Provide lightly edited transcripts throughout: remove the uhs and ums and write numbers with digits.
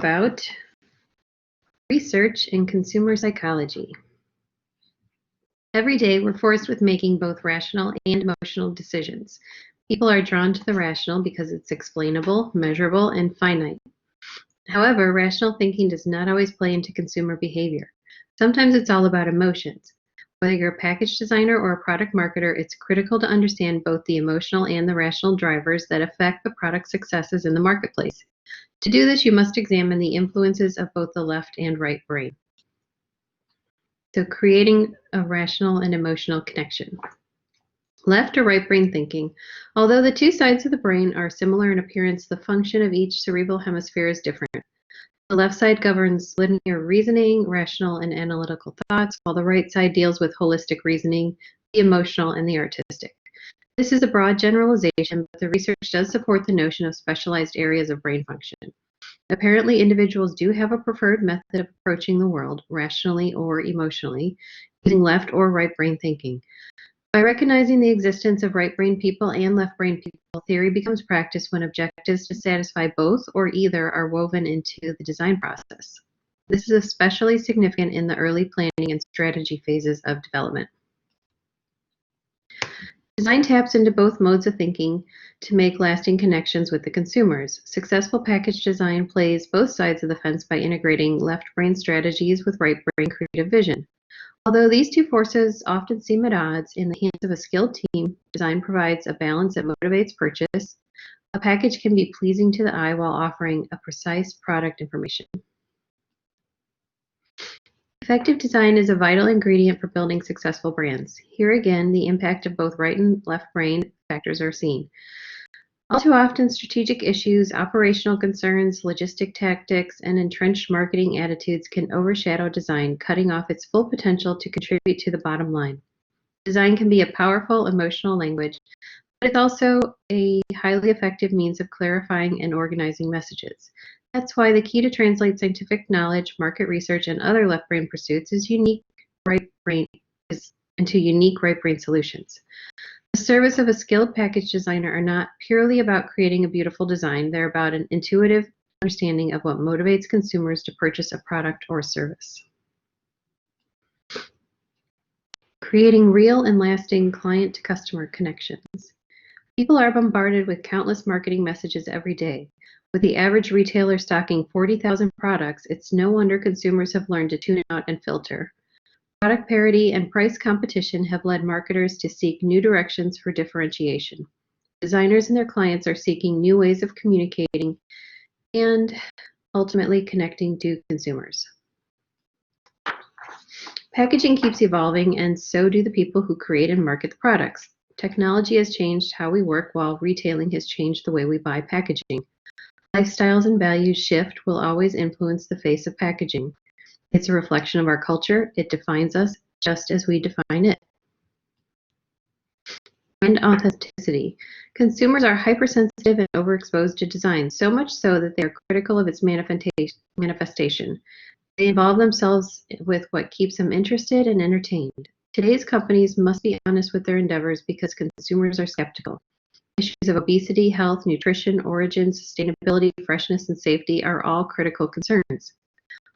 about research in consumer psychology. Every day, we're forced with making both rational and emotional decisions. People are drawn to the rational because it's explainable, measurable, and finite. However, rational thinking does not always play into consumer behavior. Sometimes it's all about emotions. Whether you're a package designer or a product marketer, it's critical to understand both the emotional and the rational drivers that affect the product successes in the marketplace. To do this, you must examine the influences of both the left and right brain. So creating a rational and emotional connection. Left or right brain thinking. Although the two sides of the brain are similar in appearance, the function of each cerebral hemisphere is different. The left side governs linear reasoning, rational and analytical thoughts, while the right side deals with holistic reasoning, the emotional, and the artistic. This is a broad generalization, but the research does support the notion of specialized areas of brain function. Apparently, individuals do have a preferred method of approaching the world, rationally or emotionally, using left or right brain thinking. By recognizing the existence of right brain people and left brain people, theory becomes practice when objectives to satisfy both or either are woven into the design process. This is especially significant in the early planning and strategy phases of development. Design taps into both modes of thinking to make lasting connections with the consumers. Successful package design plays both sides of the fence by integrating left brain strategies with right brain creative vision. Although these two forces often seem at odds, in the hands of a skilled team, design provides a balance that motivates purchase. A package can be pleasing to the eye while offering a precise product information. Effective design is a vital ingredient for building successful brands. Here again, the impact of both right and left brain factors are seen. All too often, strategic issues, operational concerns, logistic tactics, and entrenched marketing attitudes can overshadow design, cutting off its full potential to contribute to the bottom line. Design can be a powerful emotional language, but it's also a highly effective means of clarifying and organizing messages. That's why the key to translate scientific knowledge, market research, and other left brain pursuits is into unique right brain solutions. The service of a skilled package designer are not purely about creating a beautiful design. They're about an intuitive understanding of what motivates consumers to purchase a product or service. Creating real and lasting client-to-customer connections. People are bombarded with countless marketing messages every day. With the average retailer stocking 40,000 products, it's no wonder consumers have learned to tune out and filter. Product parity and price competition have led marketers to seek new directions for differentiation. Designers and their clients are seeking new ways of communicating and ultimately connecting to consumers. Packaging keeps evolving, and so do the people who create and market the products. Technology has changed how we work, while retailing has changed the way we buy packaging. Lifestyles and values shift will always influence the face of packaging. It's a reflection of our culture. It defines us just as we define it. And authenticity. Consumers are hypersensitive and overexposed to design, so much so that they are critical of its manifestation. They involve themselves with what keeps them interested and entertained. Today's companies must be honest with their endeavors because consumers are skeptical. Issues of obesity, health, nutrition, origin, sustainability, freshness, and safety are all critical concerns.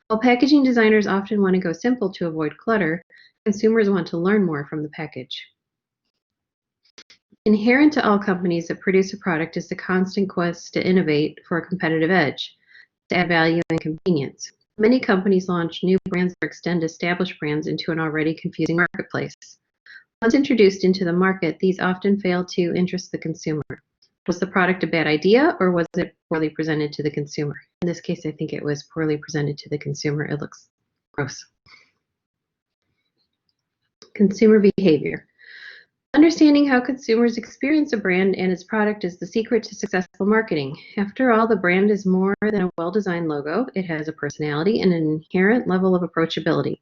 While packaging designers often want to go simple to avoid clutter, consumers want to learn more from the package. Inherent to all companies that produce a product is the constant quest to innovate for a competitive edge, to add value and convenience. Many companies launch new brands or extend established brands into an already confusing marketplace. Once introduced into the market, these often fail to interest the consumer. Was the product a bad idea, or was it poorly presented to the consumer? In this case, I think it was poorly presented to the consumer. It looks gross. Consumer behavior. Understanding how consumers experience a brand and its product is the secret to successful marketing. After all, the brand is more than a well-designed logo. It has a personality and an inherent level of approachability.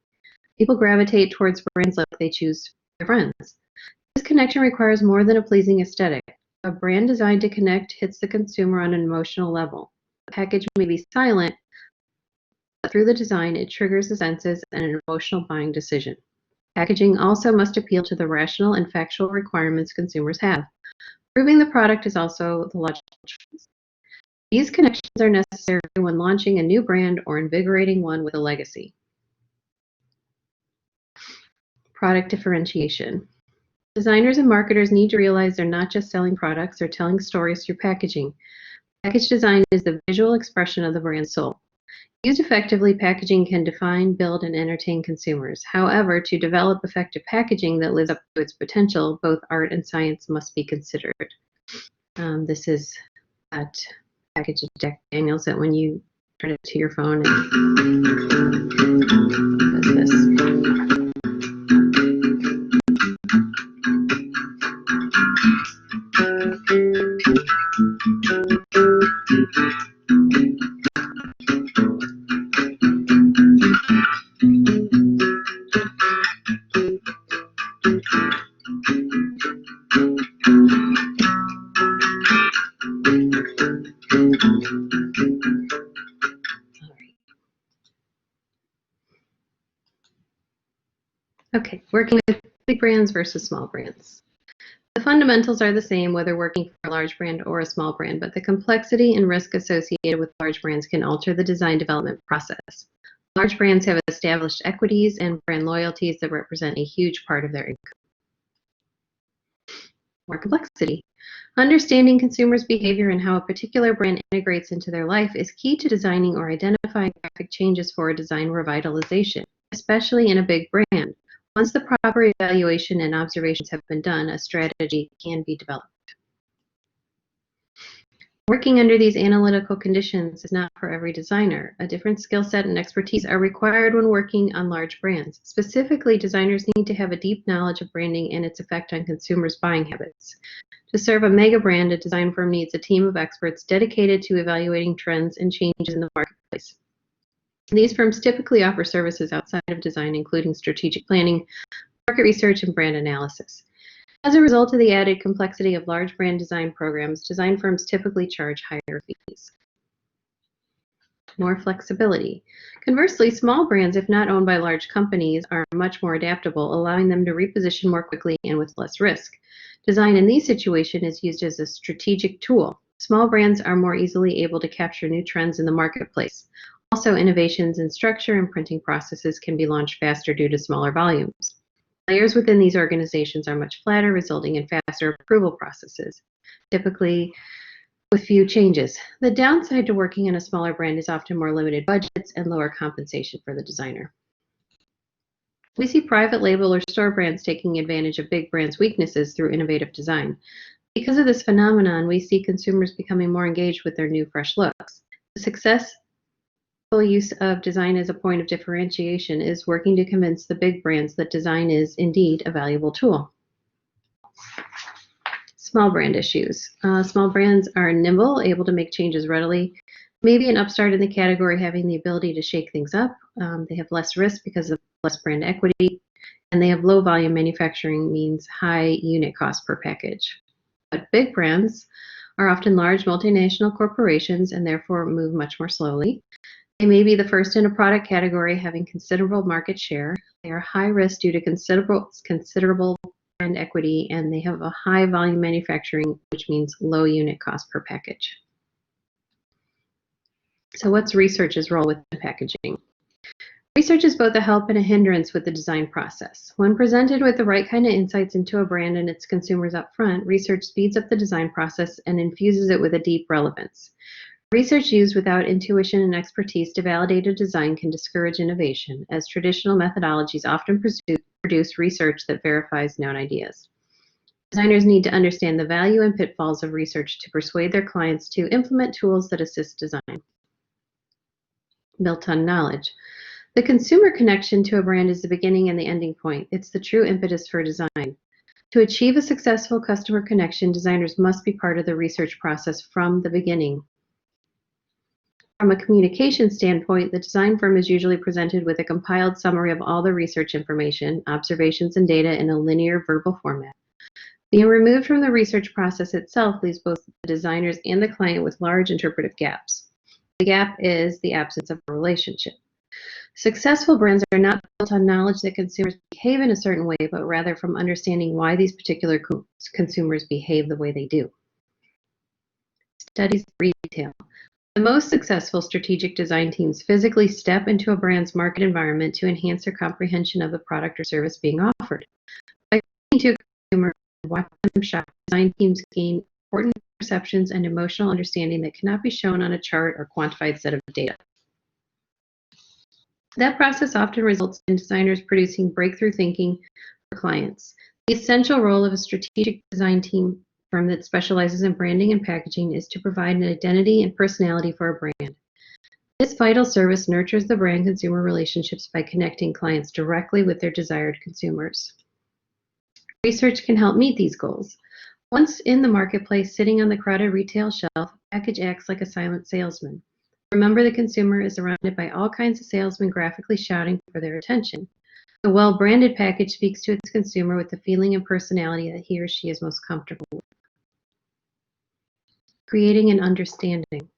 People gravitate towards brands like they choose their friends. This connection requires more than a pleasing aesthetic. A brand designed to connect hits the consumer on an emotional level. The package may be silent, but through the design, it triggers the senses and an emotional buying decision. Packaging also must appeal to the rational and factual requirements consumers have. Proving the product is also the logical choice. These connections are necessary when launching a new brand or invigorating one with a legacy. Product differentiation. Designers and marketers need to realize they're not just selling products or telling stories through packaging. Package design is the visual expression of the brand's soul. Used effectively, packaging can define, build, and entertain consumers. However, to develop effective packaging that lives up to its potential, both art and science must be considered. This is that package of Jack Daniels that when you turn it to your phone, it does this. Okay, working with big brands versus small brands. The fundamentals are the same whether working for a large brand or a small brand, but the complexity and risk associated with large brands can alter the design development process. Large brands have established equities and brand loyalties that represent a huge part of their income. More complexity. Understanding consumers' behavior and how a particular brand integrates into their life is key to designing or identifying graphic changes for a design revitalization, especially in a big brand. Once the proper evaluation and observations have been done, a strategy can be developed. Working under these analytical conditions is not for every designer. A different skill set and expertise are required when working on large brands. Specifically, designers need to have a deep knowledge of branding and its effect on consumers' buying habits. To serve a mega brand, a design firm needs a team of experts dedicated to evaluating trends and changes in the marketplace. These firms typically offer services outside of design, including strategic planning, market research, and brand analysis. As a result of the added complexity of large brand design programs, design firms typically charge higher fees. More flexibility. Conversely, small brands, if not owned by large companies, are much more adaptable, allowing them to reposition more quickly and with less risk. Design in these situations is used as a strategic tool. Small brands are more easily able to capture new trends in the marketplace. Also, innovations in structure and printing processes can be launched faster due to smaller volumes. Layers within these organizations are much flatter, resulting in faster approval processes, typically with few changes. The downside to working in a smaller brand is often more limited budgets and lower compensation for the designer. We see private label or store brands taking advantage of big brands' weaknesses through innovative design. Because of this phenomenon, we see consumers becoming more engaged with their new, fresh looks. The successful use of design as a point of differentiation is working to convince the big brands that design is indeed a valuable tool. Small brand issues. Small brands are nimble, able to make changes readily. Maybe an upstart in the category having the ability to shake things up. They have less risk because of less brand equity, and they have low volume manufacturing, means high unit cost per package. But big brands are often large multinational corporations and therefore move much more slowly. They may be the first in a product category, having considerable market share. They are high risk due to considerable brand equity, and they have a high volume manufacturing, which means low unit cost per package. So what's research's role with packaging? Research is both a help and a hindrance with the design process. When presented with the right kind of insights into a brand and its consumers up front, research speeds up the design process and infuses it with a deep relevance. Research used without intuition and expertise to validate a design can discourage innovation, as traditional methodologies often produce research that verifies known ideas. Designers need to understand the value and pitfalls of research to persuade their clients to implement tools that assist design. Built on knowledge. The consumer connection to a brand is the beginning and the ending point. It's the true impetus for design. To achieve a successful customer connection, designers must be part of the research process from the beginning. From a communication standpoint, the design firm is usually presented with a compiled summary of all the research information, observations, and data in a linear verbal format. Being removed from the research process itself leaves both the designers and the client with large interpretive gaps. The gap is the absence of a relationship. Successful brands are not built on knowledge that consumers behave in a certain way, but rather from understanding why these particular consumers behave the way they do. Studies of retail. The most successful strategic design teams physically step into a brand's market environment to enhance their comprehension of the product or service being offered. By speaking to a consumer and watching them shop, design teams gain important perceptions and emotional understanding that cannot be shown on a chart or quantified set of data. That process often results in designers producing breakthrough thinking for clients. The essential role of a strategic design team firm that specializes in branding and packaging is to provide an identity and personality for a brand. This vital service nurtures the brand-consumer relationships by connecting clients directly with their desired consumers. Research can help meet these goals. Once in the marketplace, sitting on the crowded retail shelf, a package acts like a silent salesman. Remember, the consumer is surrounded by all kinds of salesmen graphically shouting for their attention. The well-branded package speaks to its consumer with the feeling and personality that he or she is most comfortable with. Creating an understanding.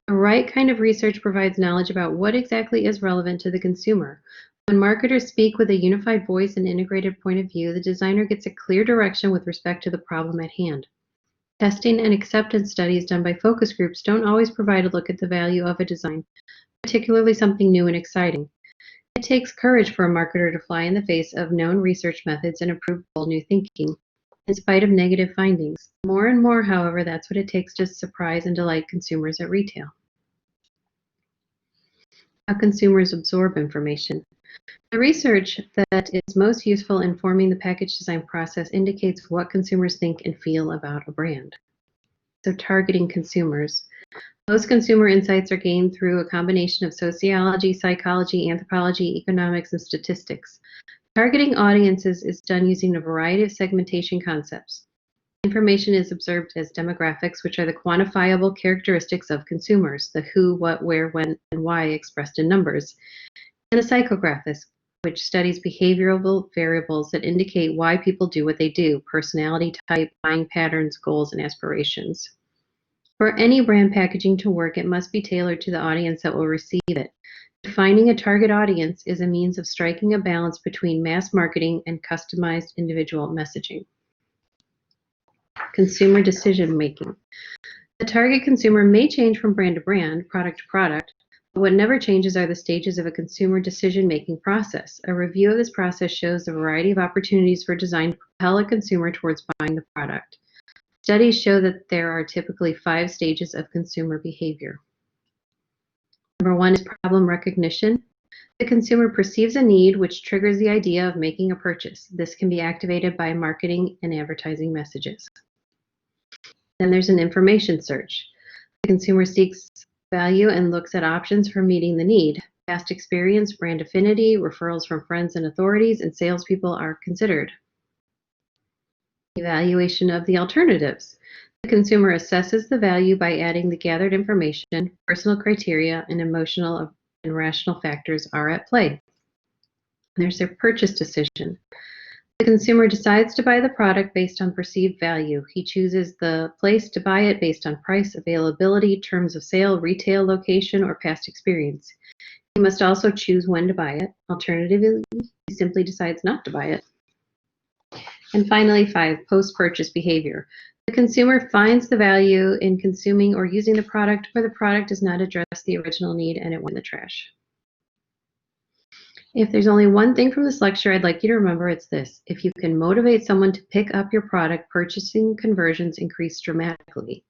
The right kind of research provides knowledge about what exactly is relevant to the consumer. When marketers speak with a unified voice and integrated point of view, the designer gets a clear direction with respect to the problem at hand. Testing and acceptance studies done by focus groups don't always provide a look at the value of a design, particularly something new and exciting. It takes courage for a marketer to fly in the face of known research methods and approve bold new thinking, in spite of negative findings. More and more, however, that's what it takes to surprise and delight consumers at retail. How consumers absorb information. The research that is most useful in forming the package design process indicates what consumers think and feel about a brand. So targeting consumers. Most consumer insights are gained through a combination of sociology, psychology, anthropology, economics, and statistics. Targeting audiences is done using a variety of segmentation concepts. Information is observed as demographics, which are the quantifiable characteristics of consumers, the who, what, where, when, and why expressed in numbers, and the psychographics, which studies behavioral variables that indicate why people do what they do, personality type, buying patterns, goals, and aspirations. For any brand packaging to work, it must be tailored to the audience that will receive it. Defining a target audience is a means of striking a balance between mass marketing and customized individual messaging. Consumer decision making. The target consumer may change from brand to brand, product to product, but what never changes are the stages of a consumer decision making process. A review of this process shows the variety of opportunities for design to propel a consumer towards buying the product. Studies show that there are typically 5 stages of consumer behavior. Number 1 is problem recognition. The consumer perceives a need, which triggers the idea of making a purchase. This can be activated by marketing and advertising messages. Then there's an information search. The consumer seeks value and looks at options for meeting the need. Past experience, brand affinity, referrals from friends and authorities, and salespeople are considered. Evaluation of the alternatives. The consumer assesses the value by adding the gathered information, personal criteria, and emotional and rational factors are at play. There's their purchase decision. The consumer decides to buy the product based on perceived value. He chooses the place to buy it based on price, availability, terms of sale, retail location, or past experience. He must also choose when to buy it. Alternatively, he simply decides not to buy it. And finally, 5, post-purchase behavior. The consumer finds the value in consuming or using the product, or the product does not address the original need and it went in the trash. If there's only one thing from this lecture I'd like you to remember, it's this. If you can motivate someone to pick up your product, purchasing conversions increase dramatically.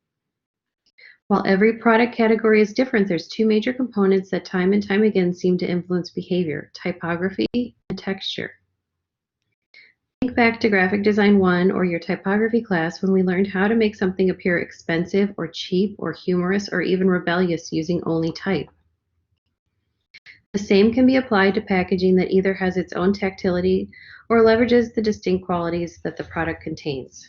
While every product category is different, there's 2 major components that time and time again seem to influence behavior: typography and texture. Think back to Graphic Design 1 or your typography class when we learned how to make something appear expensive or cheap or humorous or even rebellious using only type. The same can be applied to packaging that either has its own tactility or leverages the distinct qualities that the product contains.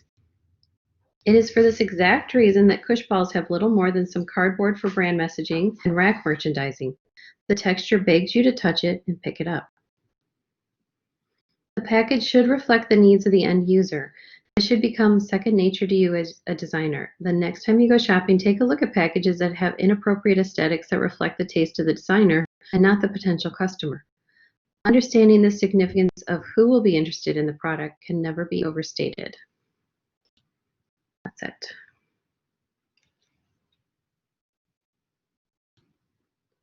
It is for this exact reason that Kush balls have little more than some cardboard for brand messaging and rack merchandising. The texture begs you to touch it and pick it up. The package should reflect the needs of the end user. It should become second nature to you as a designer. The next time you go shopping, take a look at packages that have inappropriate aesthetics that reflect the taste of the designer and not the potential customer. Understanding the significance of who will be interested in the product can never be overstated. That's it.